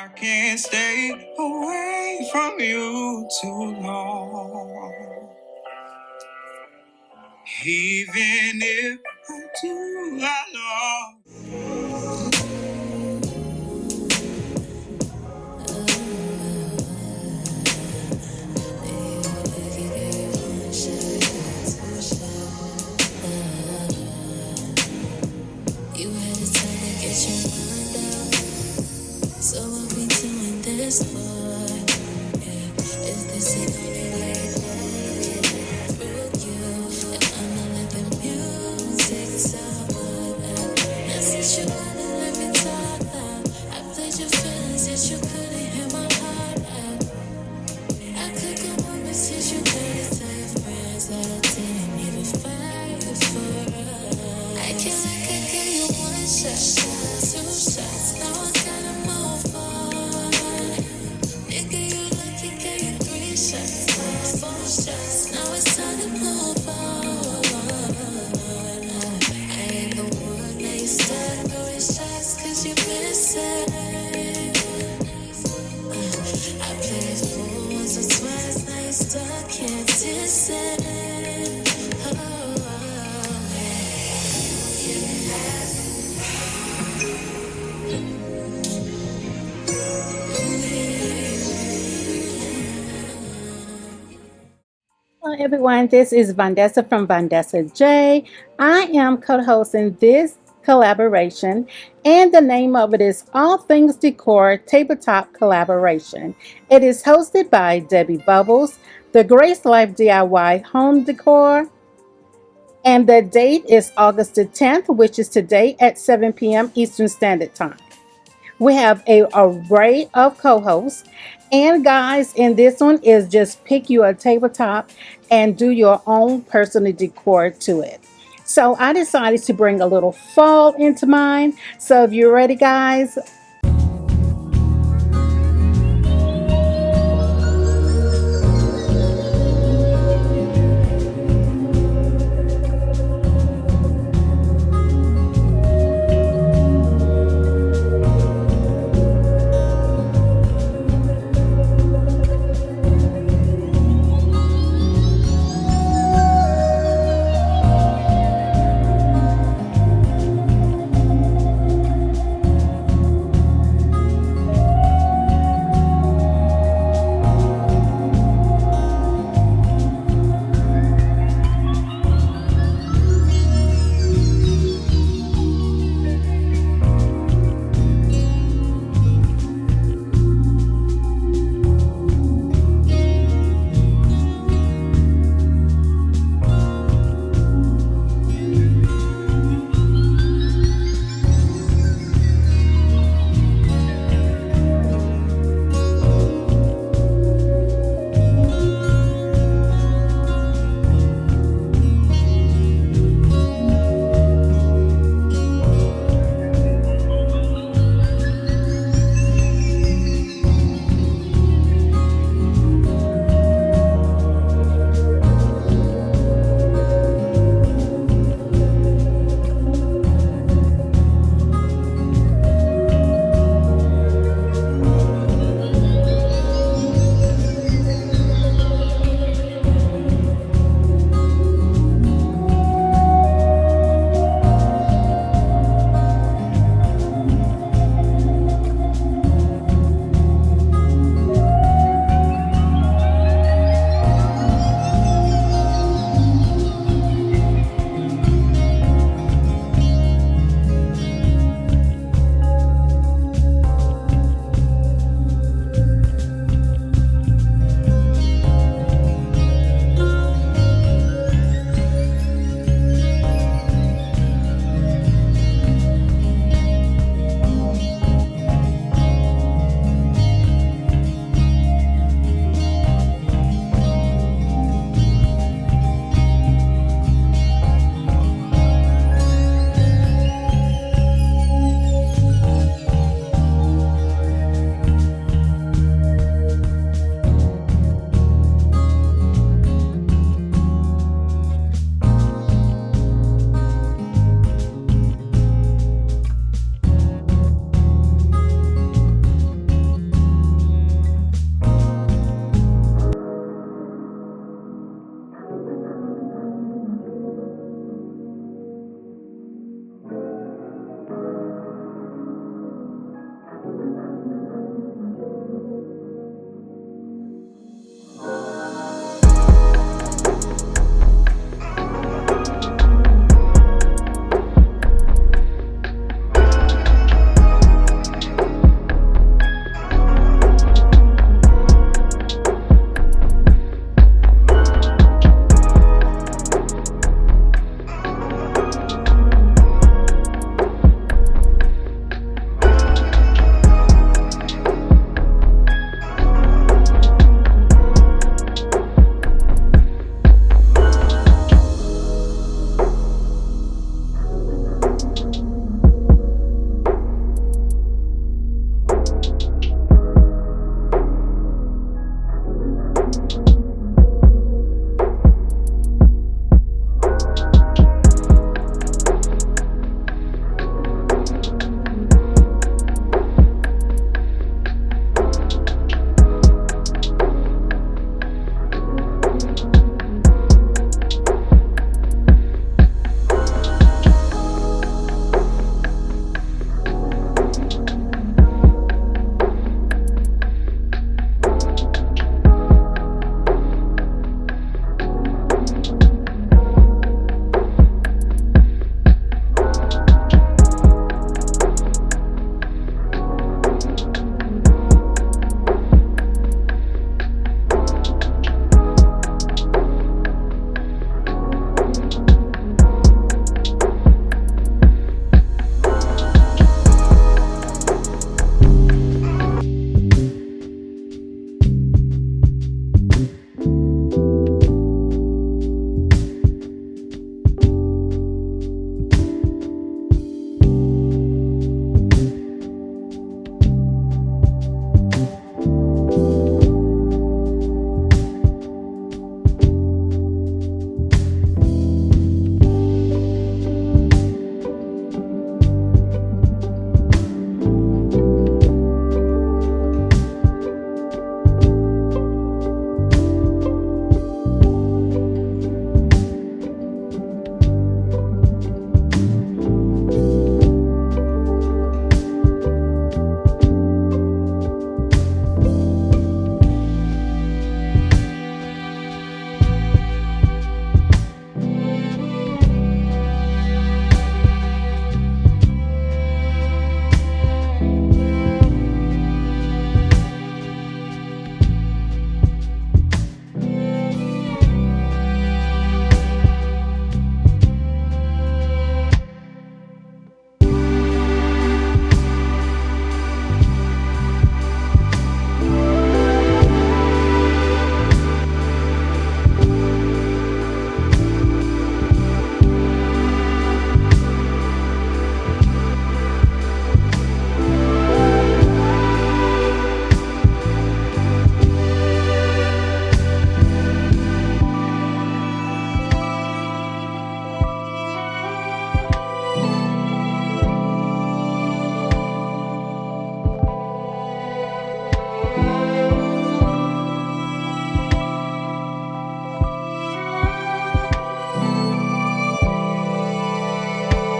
I can't stay away from you too long. Even if I do, I love. You had the time to get your mind out. So I'll be doing this for. If this ain't only like through you, and I'ma let the music talk. Now since you wanna let me talk out, I played your feelings since you couldn't hear my heart out. I could go on, but since you got to tell your friends that I didn't even fight for us. I can't like I gave you one shot, two shots, now I gotta move on. Nigga, you lucky, gave you 3 shots, 4 shots, now it's time to move on. I ain't the one that you started throwing shots cause you missing. I played it for once or twice, now you stuck, can't diss it. Hello everyone, this is Vondessa from Vondessa J. I am co-hosting this collaboration, and the name of it is All Things Decor Tabletop Collaboration. It is hosted by Debbie Bubbles, the Grace Life DIY Home Decor, and the date is August the 10th, which is today at 7 p.m. Eastern Standard Time. We have an array of co-hosts. And guys, in this one is just pick you a tabletop and do your own personal decor to it. So I decided to bring a little fall into mine. So if you're ready, guys,